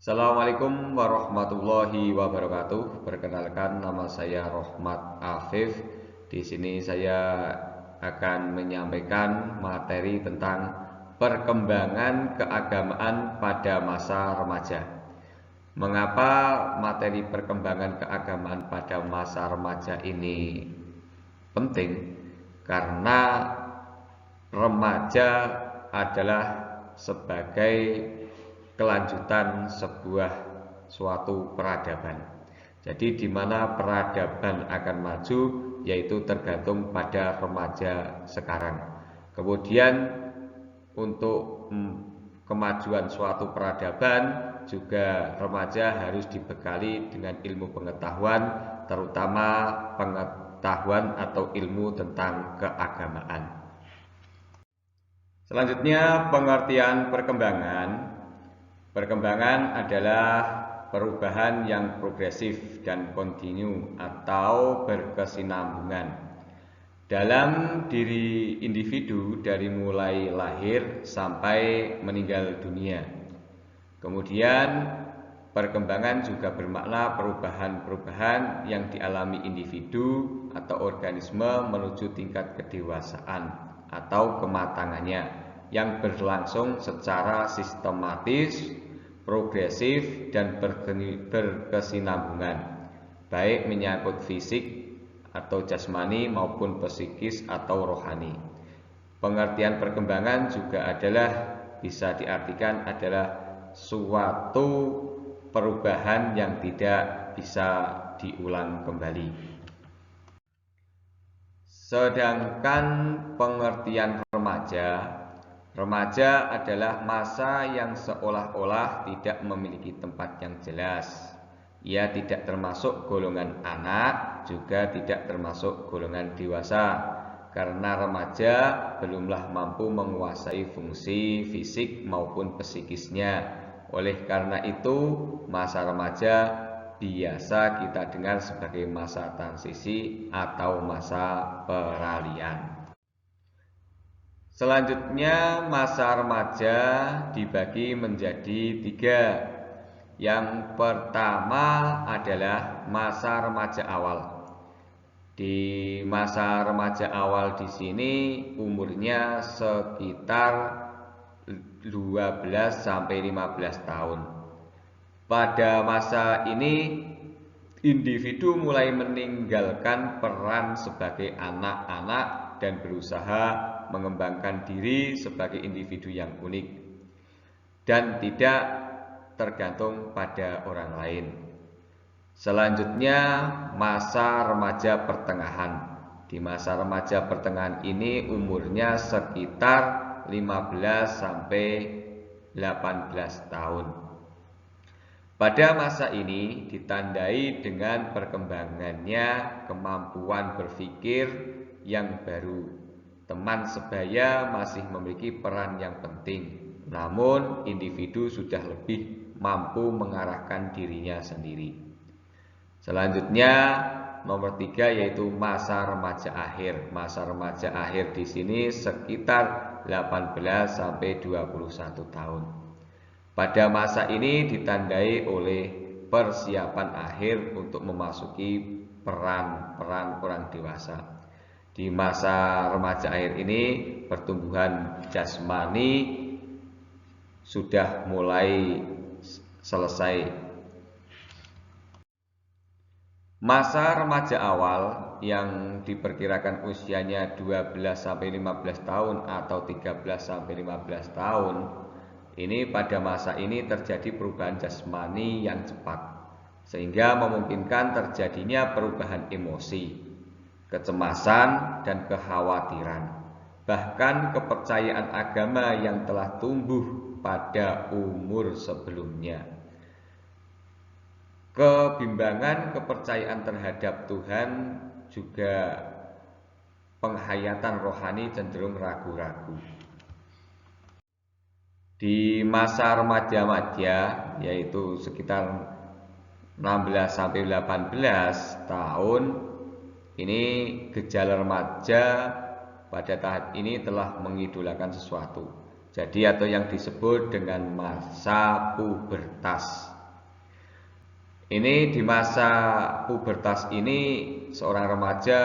Assalamualaikum warahmatullahi wabarakatuh. Perkenalkan, nama saya Rohmat Afif. Di sini saya akan menyampaikan materi tentang perkembangan keagamaan pada masa remaja. Mengapa materi perkembangan keagamaan pada masa remaja ini penting? Karena remaja adalah sebagai kelanjutan suatu peradaban. Jadi di mana peradaban akan maju yaitu tergantung pada remaja sekarang. Kemudian untuk kemajuan suatu peradaban juga remaja harus dibekali dengan ilmu pengetahuan, terutama pengetahuan atau ilmu tentang keagamaan. Selanjutnya, pengertian perkembangan. Perkembangan adalah perubahan yang progresif dan kontinu atau berkesinambungan dalam diri individu dari mulai lahir sampai meninggal dunia. Kemudian perkembangan juga bermakna perubahan-perubahan yang dialami individu atau organisme menuju tingkat kedewasaan atau kematangannya yang berlangsung secara sistematis, progresif, dan berkesinambungan, baik menyangkut fisik atau jasmani maupun psikis atau rohani. Pengertian perkembangan juga bisa diartikan adalah suatu perubahan yang tidak bisa diulang kembali. Sedangkan pengertian remaja adalah masa yang seolah-olah tidak memiliki tempat yang jelas. Ia tidak termasuk golongan anak, juga tidak termasuk golongan dewasa, karena remaja belumlah mampu menguasai fungsi fisik maupun psikisnya. Oleh karena itu, masa remaja biasa kita dengar sebagai masa transisi atau masa peralihan. Selanjutnya, masa remaja dibagi menjadi 3. Yang pertama adalah masa remaja awal. Di masa remaja awal di sini umurnya sekitar 12 sampai 15 tahun. Pada masa ini individu mulai meninggalkan peran sebagai anak-anak dan berusaha mengembangkan diri sebagai individu yang unik dan tidak tergantung pada orang lain. Selanjutnya, masa remaja pertengahan. Di masa remaja pertengahan ini umurnya sekitar 15 sampai 18 tahun. Pada masa ini ditandai dengan perkembangannya kemampuan berpikir yang baru. Teman sebaya masih memiliki peran yang penting, namun individu sudah lebih mampu mengarahkan dirinya sendiri. Selanjutnya, nomor 3 yaitu masa remaja akhir. Masa remaja akhir di sini sekitar 18 sampai 21 tahun. Pada masa ini ditandai oleh persiapan akhir untuk memasuki peran-peran orang dewasa. Di masa remaja akhir ini pertumbuhan jasmani sudah mulai selesai. Masa remaja awal yang diperkirakan usianya 12 sampai 15 tahun atau 13 sampai 15 tahun, ini pada masa ini terjadi perubahan jasmani yang cepat sehingga memungkinkan terjadinya perubahan emosi, kecemasan, dan kekhawatiran, bahkan kepercayaan agama yang telah tumbuh pada umur sebelumnya. Kebimbangan kepercayaan terhadap Tuhan juga penghayatan rohani cenderung ragu-ragu. Di masa remaja yaitu sekitar 16 sampai 18 tahun, ini gejala remaja pada tahap ini telah mengidolakan sesuatu. Jadi atau yang disebut dengan masa pubertas. Ini di masa pubertas ini seorang remaja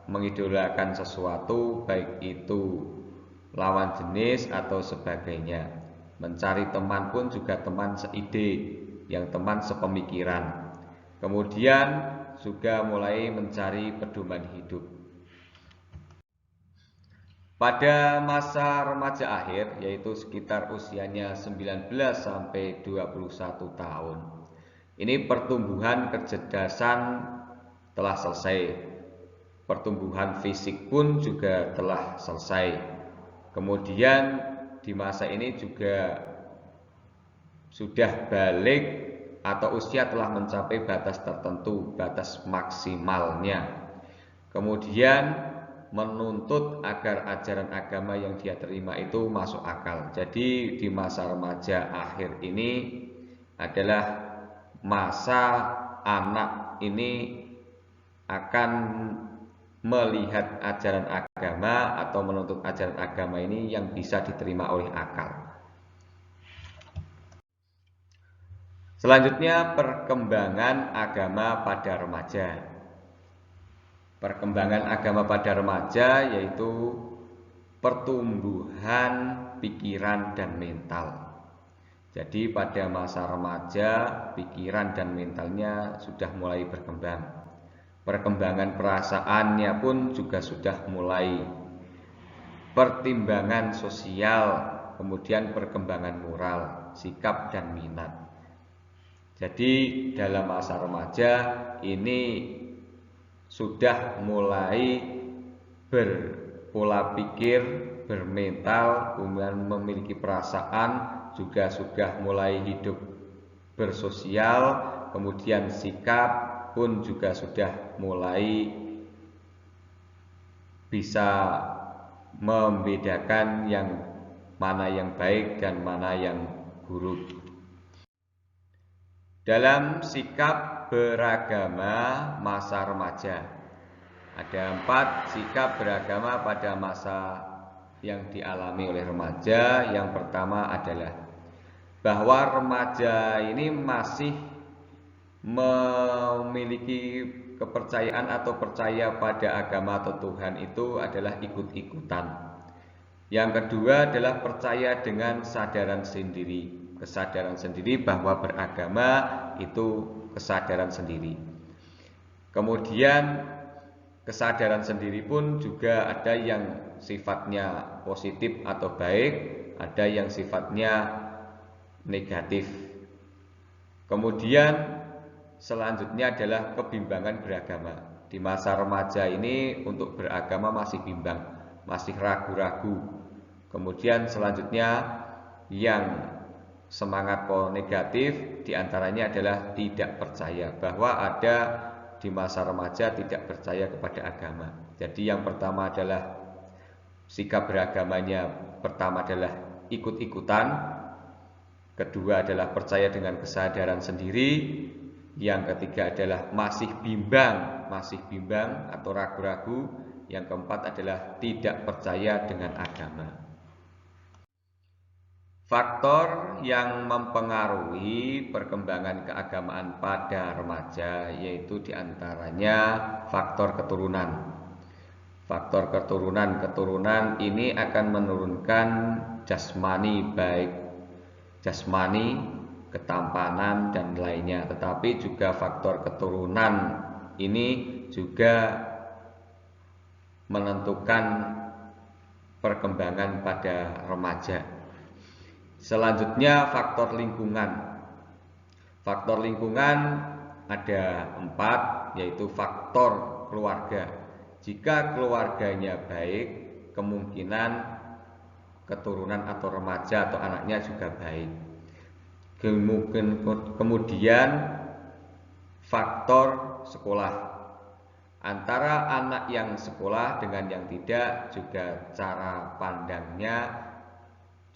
mengidolakan sesuatu, baik itu lawan jenis atau sebagainya. Mencari teman pun juga teman seide, yang teman sepemikiran. Kemudian juga mulai mencari pedoman hidup. Pada masa remaja akhir, yaitu sekitar usianya 19 sampai 21 tahun. Ini pertumbuhan kecerdasan telah selesai. Pertumbuhan fisik pun juga telah selesai. Kemudian di masa ini juga sudah balik atau usia telah mencapai batas tertentu, batas maksimalnya. Kemudian menuntut agar ajaran agama yang dia terima itu masuk akal. Jadi di masa remaja akhir ini adalah masa anak ini akan melihat ajaran agama atau menuntut ajaran agama ini yang bisa diterima oleh akal. Selanjutnya, perkembangan agama pada remaja. Perkembangan agama pada remaja yaitu pertumbuhan pikiran dan mental. Jadi pada masa remaja pikiran dan mentalnya sudah mulai berkembang. Perkembangan perasaannya pun juga sudah mulai. Pertimbangan sosial, kemudian perkembangan moral, sikap dan minat. Jadi dalam masa remaja ini sudah mulai berpola pikir, bermental, kemudian memiliki perasaan, juga sudah mulai hidup bersosial, kemudian sikap pun juga sudah mulai bisa membedakan yang mana yang baik dan mana yang buruk. Dalam sikap beragama masa remaja, ada 4 sikap beragama pada masa yang dialami oleh remaja. Yang pertama adalah bahwa remaja ini masih memiliki kepercayaan atau percaya pada agama atau Tuhan itu adalah ikut-ikutan. Yang kedua adalah percaya dengan kesadaran sendiri. Kesadaran sendiri bahwa beragama itu kesadaran sendiri. Kemudian kesadaran sendiri pun juga ada yang sifatnya positif atau baik, ada yang sifatnya negatif. Kemudian selanjutnya adalah kebimbangan beragama. Di masa remaja ini untuk beragama masih bimbang, masih ragu-ragu. Kemudian selanjutnya yang semangat negatif diantaranya adalah tidak percaya, bahwa ada di masa remaja tidak percaya kepada agama. Jadi yang pertama adalah sikap beragamanya, pertama adalah ikut-ikutan, kedua adalah percaya dengan kesadaran sendiri, yang ketiga adalah masih bimbang atau ragu-ragu, yang keempat adalah tidak percaya dengan agama. Faktor yang mempengaruhi perkembangan keagamaan pada remaja yaitu diantaranya faktor keturunan. Faktor keturunan ini akan menurunkan jasmani, baik jasmani, ketampanan dan lainnya. Tetapi juga faktor keturunan ini juga menentukan perkembangan pada remaja. Selanjutnya faktor lingkungan. Faktor lingkungan ada 4, yaitu faktor keluarga. Jika keluarganya baik, kemungkinan keturunan atau remaja atau anaknya juga baik. Kemudian faktor sekolah. Antara anak yang sekolah dengan yang tidak juga cara pandangnya,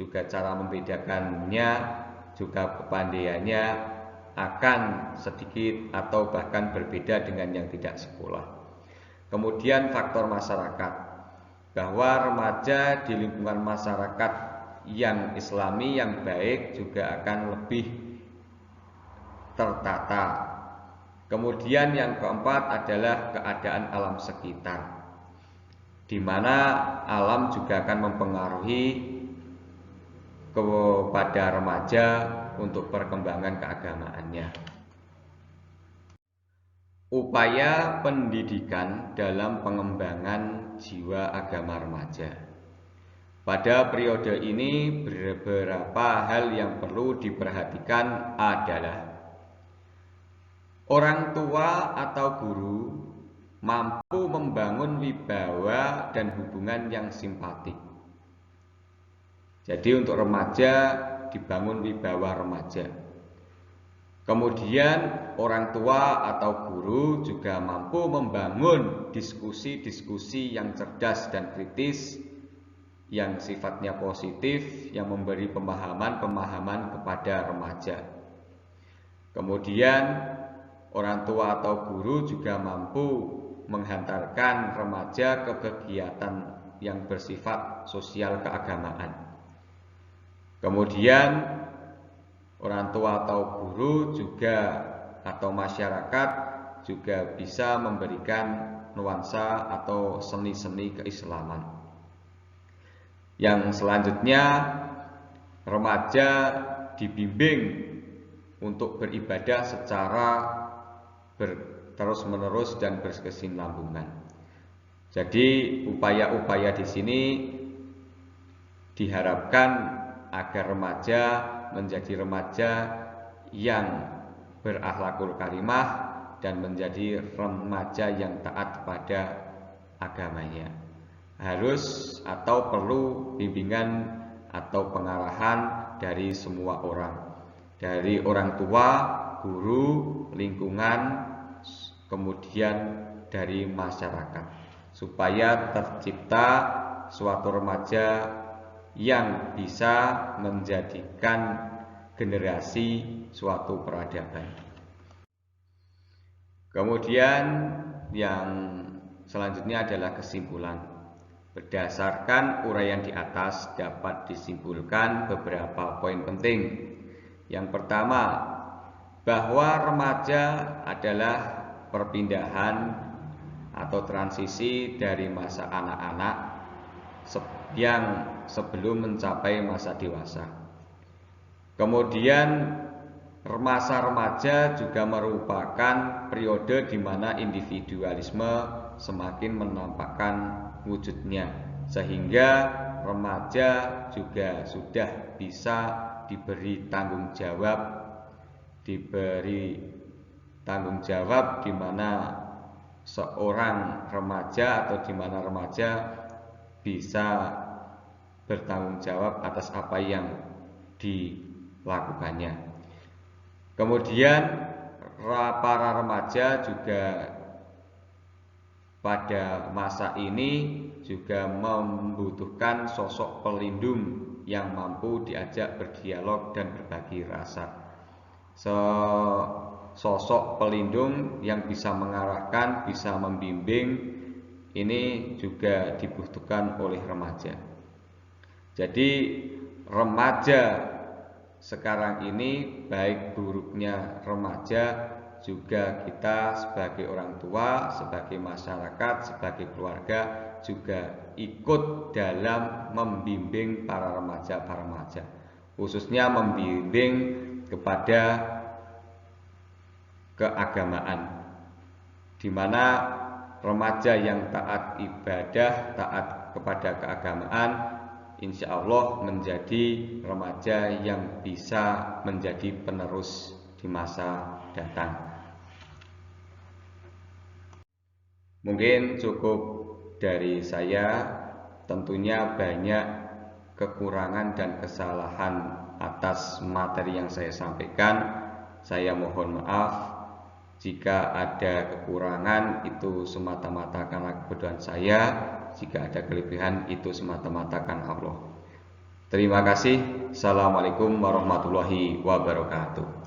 juga cara membedakannya, juga kepandaiannya akan sedikit atau bahkan berbeda dengan yang tidak sekolah. Kemudian faktor masyarakat, bahwa remaja di lingkungan masyarakat yang islami yang baik juga akan lebih tertata. Kemudian yang keempat adalah keadaan alam sekitar, di mana alam juga akan mempengaruhi kepada remaja untuk perkembangan keagamaannya. Upaya pendidikan dalam pengembangan jiwa agama remaja. Pada periode ini beberapa hal yang perlu diperhatikan adalah orang tua atau guru mampu membangun wibawa dan hubungan yang simpatik. Jadi untuk remaja dibangun wibawa remaja. Kemudian orang tua atau guru juga mampu membangun diskusi-diskusi yang cerdas dan kritis, yang sifatnya positif, yang memberi pemahaman-pemahaman kepada remaja. Kemudian orang tua atau guru juga mampu menghantarkan remaja ke kegiatan yang bersifat sosial keagamaan. Kemudian orang tua atau guru juga atau masyarakat juga bisa memberikan nuansa atau seni-seni keislaman. Yang selanjutnya, remaja dibimbing untuk beribadah secara terus-menerus dan berkesinambungan. Jadi upaya-upaya di sini diharapkan agar remaja menjadi remaja yang berakhlakul karimah dan menjadi remaja yang taat pada agamanya. Harus atau perlu bimbingan atau pengarahan dari semua orang, dari orang tua, guru, lingkungan, kemudian dari masyarakat, supaya tercipta suatu remaja yang bisa menjadikan generasi suatu peradaban. Kemudian yang selanjutnya adalah kesimpulan. Berdasarkan uraian di atas dapat disimpulkan beberapa poin penting. Yang pertama, bahwa remaja adalah perpindahan atau transisi dari masa anak-anak yang sebelum mencapai masa dewasa. Kemudian masa remaja juga merupakan periode di mana individualisme semakin menampakkan wujudnya, sehingga remaja juga sudah bisa diberi tanggung jawab di mana seorang remaja atau di mana remaja bisa bertanggung jawab atas apa yang dilakukannya. Kemudian para remaja juga pada masa ini juga membutuhkan sosok pelindung yang mampu diajak berdialog dan berbagi rasa. Sosok pelindung yang bisa mengarahkan, bisa membimbing, ini juga dibutuhkan oleh remaja. Jadi remaja sekarang ini, baik buruknya remaja, juga kita sebagai orang tua, sebagai masyarakat, sebagai keluarga juga ikut dalam membimbing para remaja, khususnya membimbing kepada keagamaan, di mana remaja yang taat ibadah, taat kepada keagamaan, insya Allah menjadi remaja yang bisa menjadi penerus di masa datang. Mungkin cukup dari saya. Tentunya banyak kekurangan dan kesalahan atas materi yang saya sampaikan. Saya mohon maaf jika ada kekurangan, itu semata-mata karena kebodohan saya. Jika ada kelebihan, itu semata-mata karena Allah. Terima kasih. Assalamualaikum warahmatullahi wabarakatuh.